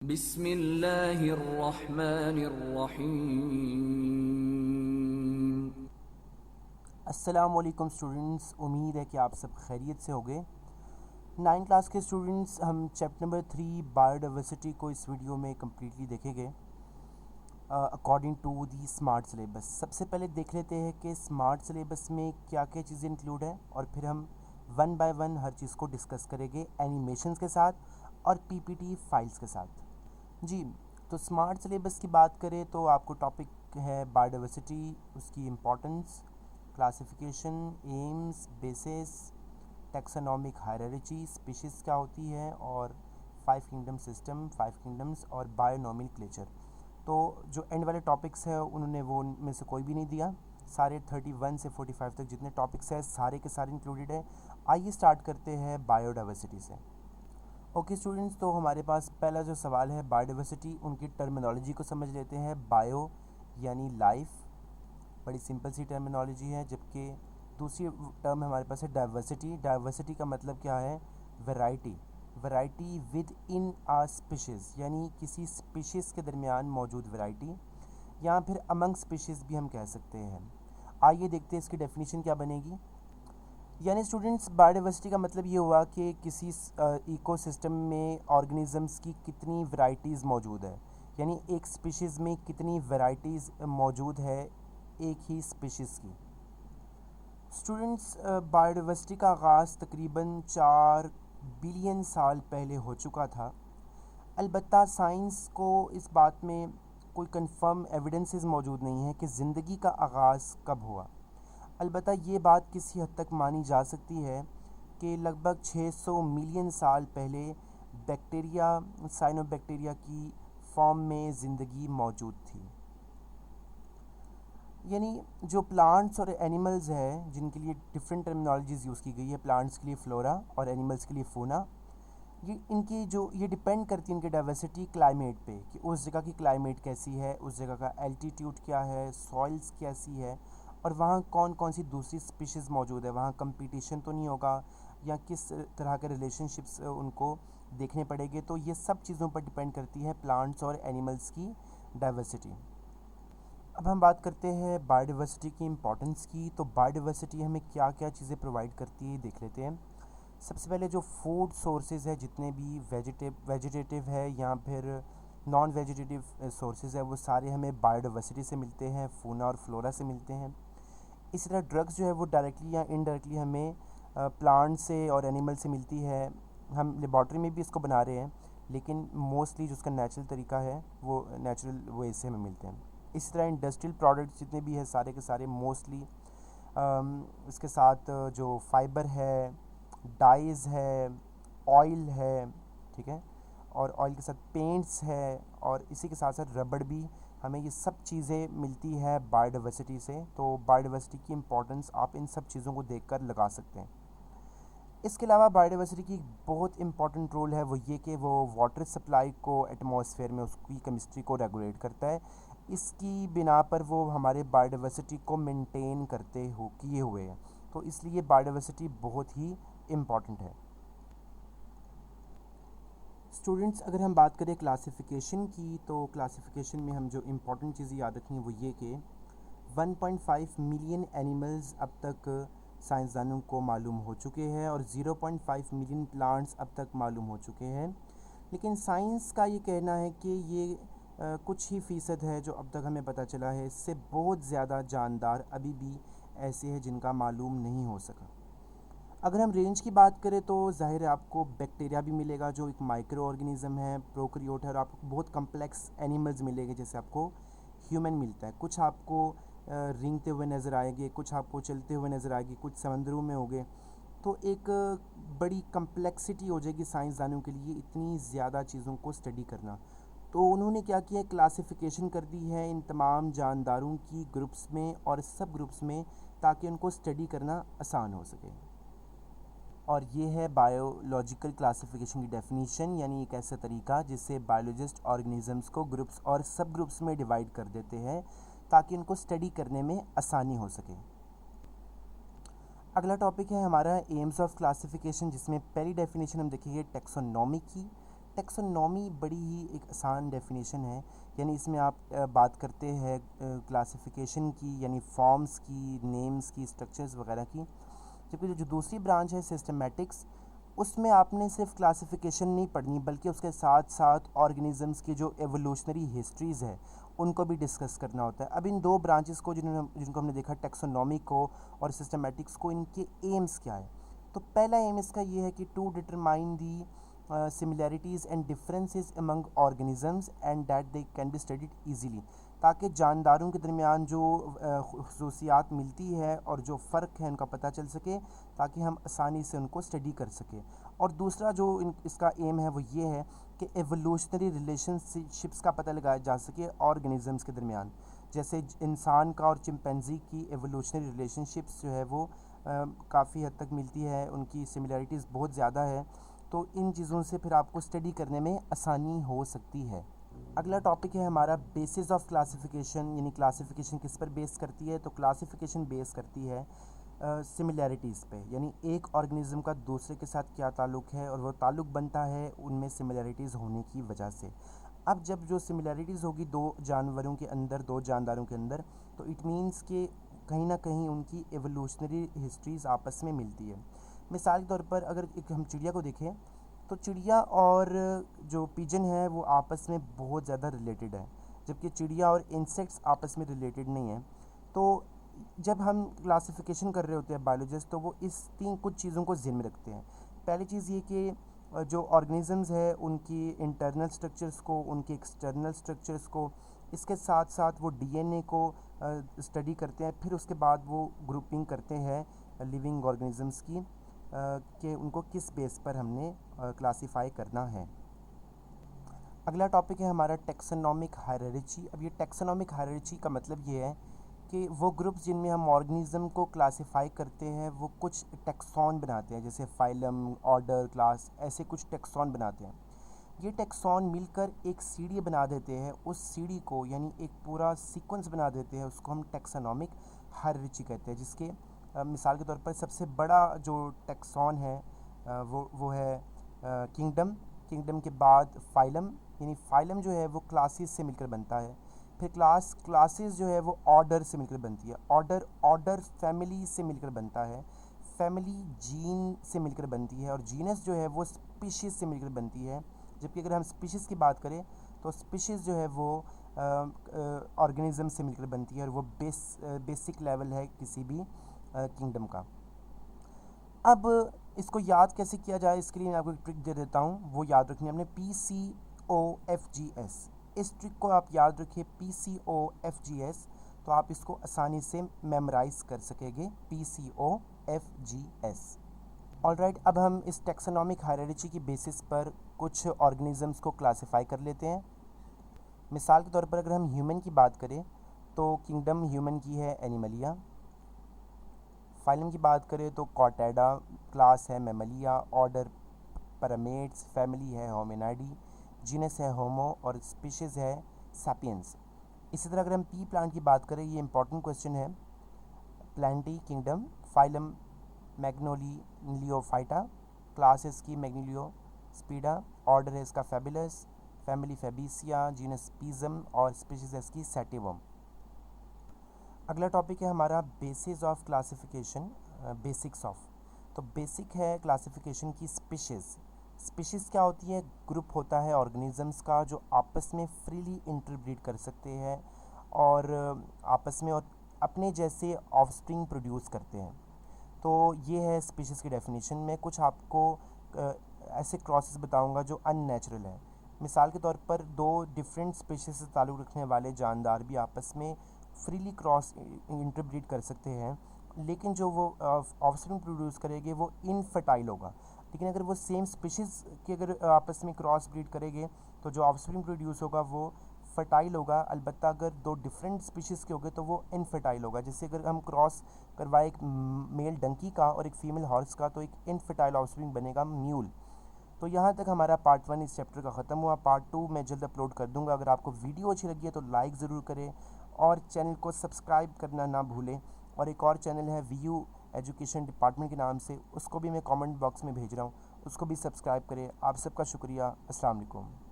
बिस्मिल्लाहिर्रहमानिर्रहीम। अस्सलामुअलैकुम स्टूडेंट्स, उम्मीद है कि आप सब खैरियत से होंगे। 9 क्लास के स्टूडेंट्स, हम चैप्टर नंबर 3 बायोडाइवर्सिटी को इस वीडियो में कम्प्लीटली देखेंगे according to the smart syllabus. सबसे पहले देख लेते हैं कि स्मार्ट सिलेबस में क्या क्या चीज़ें इंक्लूड है और फिर हम वन बाय वन हर चीज़ को डिस्कस करेंगे एनिमेशंस के साथ और पीपीटी फाइल्स के साथ। जी, तो स्मार्ट सिलेबस की बात करें तो आपको टॉपिक है बायोडाइवर्सिटी, उसकी importance, classification, aims, basis, taxonomic hierarchy, species क्या होती है, और 5 किंगडम सिस्टम, 5 किंगडम्स और बायोनोमेनक्लेचर। तो जो एंड वाले टॉपिक्स हैं उन्होंने वो उनमें से कोई भी नहीं दिया। सारे 31 से 45 तक जितने टॉपिक्स हैं सारे के सारे इंक्लूडेड है। आइए स्टार्ट करते हैं बायोडाइवर्सिटी से। ओके स्टूडेंट्स, तो हमारे पास पहला जो सवाल है बायोडाइवर्सिटी, उनकी टर्मिनोलॉजी को समझ लेते हैं। बायो यानी लाइफ, बड़ी सिंपल सी टर्मिनोलॉजी है। जबकि दूसरी टर्म हमारे पास है डाइवर्सिटी। डाइवर्सिटी का मतलब क्या है? Variety. Variety within a species, यानी किसी स्पीशीज़ के दरमियान मौजूद वैरायटी, या फिर अमंग स्पीशीज़ भी हम कह सकते हैं। आइए देखते हैं इसकी डेफिनेशन क्या बनेगी। यानी स्टूडेंट्स, बायोडाइवर्सिटी का मतलब ये हुआ कि किसी इकोसिस्टम में ऑर्गेनिजम्स की कितनी वैरायटीज़ मौजूद है, यानी एक स्पीशीज़ में कितनी वैरायटीज़ मौजूद है एक ही स्पीशीज़ की। स्टूडेंट्स, बायोडाइवर्सिटी का आगाज़ तकरीबन 4 बिलियन साल पहले हो चुका था। अलबत्ता साइंस को इस बात में कोई कंफर्म एविडेंसेस मौजूद नहीं है कि ज़िंदगी का आगाज़ कब हुआ। अलबत्ता ये बात किसी हद तक मानी जा सकती है कि लगभग 600 मिलियन साल पहले बैक्टीरिया, साइनोबैक्टीरिया की फॉर्म में ज़िंदगी मौजूद थी। यानी जो प्लांट्स और एनिमल्स हैं जिनके लिए डिफरेंट टर्मिनोलॉजीज़ यूज़ की गई है, प्लांट्स के लिए फ्लोरा और एनिमल्स के लिए फोना, ये डिपेंड करती है इनकी डाइवर्सिटी क्लाइमेट पे, कि उस जगह की क्लाइमेट कैसी है, उस जगह का एल्टीट्यूड क्या है, सॉइल्स कैसी है, और वहाँ कौन कौन सी दूसरी स्पीशीज़ मौजूद है, वहाँ कंपटीशन तो नहीं होगा, या किस तरह के रिलेशनशिप्स उनको देखने पड़ेंगे। तो ये सब चीज़ों पर डिपेंड करती है प्लांट्स और एनिमल्स की डाइवर्सिटी। अब हम बात करते हैं बायोडाइवर्सिटी की इम्पोर्टेंस की। तो बायोडाइवर्सिटी हमें क्या क्या चीज़ें प्रोवाइड करती है देख लेते हैं। सबसे पहले जो फूड सोर्सेज है, जितने भी वेजिटेटिव है या फिर नॉन वेजिटेटिव सोर्सेज है, वो सारे हमें बायोडाइवर्सिटी से मिलते हैं, फौना और फ्लोरा से मिलते हैं। इसी तरह ड्रग्स जो है वो डायरेक्टली या इनडायरेक्टली हमें प्लांट से और एनिमल से मिलती है। हम लेबॉर्ट्री में भी इसको बना रहे हैं, लेकिन मोस्टली जो उसका नेचुरल तरीका है वो नेचुरल वे से हमें मिलते हैं। इस तरह इंडस्ट्रियल प्रोडक्ट्स जितने भी हैं सारे के सारे मोस्टली इसके साथ जो फाइबर है, डाइज़ है, ऑयल है, ठीक है, और ऑयल के साथ पेंट्स है, और इसी के साथ साथ रबड़ भी, हमें ये सब चीज़ें मिलती है बायोडाइवर्सिटी से। तो बायोडाइवर्सिटी की इम्पोर्टेंस आप इन सब चीज़ों को देखकर लगा सकते हैं। इसके अलावा बायोडाइवर्सिटी की बहुत इंपॉर्टेंट रोल है वो ये कि वो वाटर सप्लाई को एटमॉस्फेयर में उसकी केमिस्ट्री को रेगुलेट करता है। इसकी बिना पर वो हमारे बायोडाइवर्सिटी को मेंटेन किए हुए हैं। तो इसलिए बायोडाइवर्सिटी बहुत ही इम्पॉर्टेंट है। स्टूडेंट्स, अगर हम बात करें क्लासिफिकेशन की, तो क्लासिफिकेशन में हम जो इम्पॉर्टेंट चीज़ें याद रखें वो ये कि 1.5 मिलियन एनिमल्स अब तक साइंसदानों को मालूम हो चुके हैं और 0.5 मिलियन प्लांट्स अब तक मालूम हो चुके हैं। लेकिन साइंस का ये कहना है कि ये कुछ ही फ़ीसद है जो अब तक हमें पता चला है। इससे बहुत ज़्यादा जानदार अभी भी ऐसे हैं जिनका मालूम नहीं हो सका। अगर हम रेंज की बात करें तो ज़ाहिर है आपको बैक्टीरिया भी मिलेगा जो एक माइक्रो ऑर्गेनिज़म है, प्रोकैरियोट है, और आपको बहुत कम्प्लेक्स एनिमल्स मिलेंगे जैसे आपको ह्यूमन मिलता है। कुछ आपको रेंगते हुए नज़र आएंगे, कुछ आपको चलते हुए नज़र आएगी, कुछ समंदरों में होंगे। तो एक बड़ी कम्प्लेक्सिटी हो जाएगी साइंसदानों के लिए इतनी ज़्यादा चीज़ों को स्टडी करना। तो उन्होंने क्या किया, क्लासिफिकेशन कर दी है इन तमाम जानदारों की ग्रुप्स में और सब ग्रुप्स में, ताकि उनको स्टडी करना आसान हो सके। और ये है बायोलॉजिकल क्लासिफिकेशन की डेफिनेशन, यानी एक ऐसा तरीका जिससे बायोलॉजिस्ट ऑर्गेनिजम्स को ग्रुप्स और सब ग्रुप्स में डिवाइड कर देते हैं ताकि उनको स्टडी करने में आसानी हो सके। अगला टॉपिक है हमारा एम्स ऑफ क्लासिफिकेशन, जिसमें पहली डेफिनेशन हम देखेंगे टैक्सोनॉमी की। टेक्सोनॉमी बड़ी ही एक आसान डेफिनेशन है, यानी इसमें आप बात करते हैं क्लासिफिकेशन की, यानी फॉर्म्स की, नेम्स की, स्ट्रक्चर्स वगैरह की। जबकि जो दूसरी ब्रांच है सिस्टमेटिक्स, उसमें आपने सिर्फ क्लासिफिकेशन नहीं पढ़नी, बल्कि उसके साथ साथ ऑर्गेनिजम्स की जो एवोल्यूशनरी हिस्ट्रीज़ है उनको भी डिस्कस करना होता है। अब इन दो ब्रांचेस को जिनको हमने देखा, टेक्सोनॉमी को और सिस्टमेटिक्स को, इनके एम्स क्या है? तो पहला एम इसका ये है कि to determine the similarities and differences among organisms and that they can be studied easily, ताकि जानदारों के दरमियान जो खसूसियात मिलती है और जो फ़र्क है उनका पता चल सके, ताकि हम आसानी से उनको स्टडी कर सकें। और दूसरा जो इसका एम है वो ये है कि एवोल्यूशनरी रिलेशनशिप्स का पता लगाया जा सके ऑर्गेनिजम्स के दरमियान। जैसे इंसान का और चिंपैंजी की एवोल्यूशनरी रिलेशनशिप्स जो है वो काफ़ी हद तक मिलती है, उनकी सिमिलैरिटीज़ बहुत ज़्यादा है, तो इन चीज़ों से फिर आपको स्टडी करने में आसानी हो सकती है। अगला टॉपिक है हमारा बेसिस ऑफ क्लासिफिकेशन, यानी क्लासिफिकेशन किस पर बेस करती है? तो क्लासिफिकेशन बेस करती है सिमिलैरिटीज़ पे, यानी एक ऑर्गेनिज़म का दूसरे के साथ क्या ताल्लुक़ है, और वो ताल्लुक़ बनता है उनमें सिमिलैरिटीज़ होने की वजह से। अब जब जो सिमिलैरिटीज़ होगी दो जानवरों के अंदर, दो जानदारों के अंदर, तो इट मीन्स कि कहीं ना कहीं उनकी एवोल्यूशनरी हिस्ट्रीज़ आपस में मिलती है। मिसाल के तौर पर अगर एक हम चिड़िया को देखें, तो चिड़िया और जो पिजन है वो आपस में बहुत ज़्यादा रिलेटेड है, जबकि चिड़िया और इंसेक्ट्स आपस में रिलेटेड नहीं है। तो जब हम क्लासिफिकेशन कर रहे होते हैं बायोलॉजिस्ट, तो वो इस कुछ चीज़ों को ज़हन में रखते हैं। पहली चीज़ ये कि जो ऑर्गेनिजम्स है उनकी इंटरनल स्ट्रक्चर्स को, उनके एक्सटर्नल स्ट्रक्चर्स को, इसके साथ साथ वो डीएनए को स्टडी करते हैं। फिर उसके बाद वो ग्रुपिंग करते हैं लिविंग ऑर्गेनिजम्स की, कि उनको किस बेस पर हमने क्लासिफाई करना है। अगला टॉपिक है हमारा टेक्सोनॉमिक हायरार्ची। अब ये टेक्सोनॉमिक हायरार्ची का मतलब ये है कि वो ग्रुप्स जिनमें हम ऑर्गेनिज्म को क्लासिफाई करते हैं वो कुछ टेक्सॉन बनाते हैं, जैसे फाइलम, ऑर्डर, क्लास, ऐसे कुछ टेक्सॉन बनाते हैं। ये टेक्सॉन मिलकर एक सीढ़ी बना देते हैं, उस सीढ़ी को यानी एक पूरा सीक्वेंस बना देते हैं, उसको हम टेक्सोनॉमिक हायरार्ची कहते हैं। जिसके मिसाल के तौर पर सबसे बड़ा जो टेक्सॉन है वो है किंगडम। किंगडम के बाद फाइलम, यानी फाइलम जो है वो क्लासेस से मिलकर बनता है। फिर क्लासेस जो है वो ऑर्डर से मिलकर बनती है। ऑर्डर फैमिली से मिलकर बनता है। फैमिली जीन से मिलकर बनती है, और जीनस जो है वो स्पीशीज़ से मिलकर बनती है। जबकि अगर हम स्पीशीज़ की बात करें तो स्पीशीज़ जो है वो ऑर्गेनिज्म से मिलकर बनती है, और वो बेसिक लेवल है किसी भी किंगडम का। अब इसको याद कैसे किया जाए, इसके लिए मैं आपको एक ट्रिक दे देता हूँ, वो याद रखनी है आपने, PCOFGS। इस ट्रिक को आप याद रखिए, PCOFGS, तो आप इसको आसानी से मेमोराइज कर सकेंगे, PCOFGS। ऑलराइट, अब हम इस टेक्सोनॉमिक हायरार्ची की बेसिस पर कुछ ऑर्गेनिजम्स को क्लासिफाई कर लेते हैं। मिसाल के तौर पर अगर हम ह्यूमन की बात करें तो किंगडम ह्यूमन की है एनिमलिया। फाइलम की बात करें तो कॉर्टेडा, क्लास है मैमलिया, ऑर्डर पैरामेट्स, फैमिली है होमिनिडी, जीनस है होमो, और स्पीशीज़ है सैपियंस। इसी तरह अगर हम पी प्लांट की बात करें, ये इंपॉर्टेंट क्वेश्चन है, प्लांटी किंगडम, फाइलम मैग्नोलियोफाइटा, क्लास है इसकी मैग्नोलियो स्पीडा, ऑर्डर है इसका फैबुलस, फैमिली फैबीसिया, जीनस पीजम, और स्पीशीज़ है इसकी सेटिवम। अगला टॉपिक है हमारा basis of classification, basics of. तो बेसिक है क्लासिफिकेशन की स्पीशीज़। स्पीशीज़ क्या होती है? ग्रुप होता है ऑर्गेनिजम्स का जो आपस में फ्रीली इंटरब्रीड कर सकते हैं और आपस में और अपने जैसे ऑफस्प्रिंग प्रोड्यूस करते हैं। तो ये है स्पीशीज़ की डेफिनेशन। में कुछ आपको ऐसे क्रॉसेस बताऊंगा जो अननेचुरल है। मिसाल के तौर पर दो डिफरेंट स्पीशीज़ से ताल्लुक़ रखने वाले जानदार भी आपस में फ्रीली क्रॉस इंटरब्रीड कर सकते हैं, लेकिन जो वो ऑफस्प्रिंग प्रोड्यूस करेंगे वो इनफर्टाइल होगा। लेकिन अगर वो सेम स्पीशीज़ के अगर आपस में क्रॉस ब्रीड करेंगे तो जो ऑफस्प्रिंग प्रोड्यूस होगा वो फर्टाइल होगा। अलबत्ता अगर दो डिफरेंट स्पीशीज़ के होंगे तो वो इनफर्टाइल होगा। जैसे अगर हम क्रॉस करवाए एक मेल डंकी का और एक फीमेल हॉर्स का, तो एक इनफर्टाइल ऑफस्प्रिंग बनेगा म्यूल। तो यहाँ तक हमारा पार्ट 1 इस चैप्टर का ख़त्म हुआ। पार्ट 2 मैं जल्द अपलोड कर दूँगा। अगर आपको वीडियो अच्छी लगी है तो लाइक ज़रूर करें और चैनल को सब्सक्राइब करना ना भूलें। और एक और चैनल है VU एजुकेशन डिपार्टमेंट के नाम से, उसको भी मैं कमेंट बॉक्स में भेज रहा हूँ, उसको भी सब्सक्राइब करें। आप सबका शुक्रिया। अस्सलाम वालेकुम।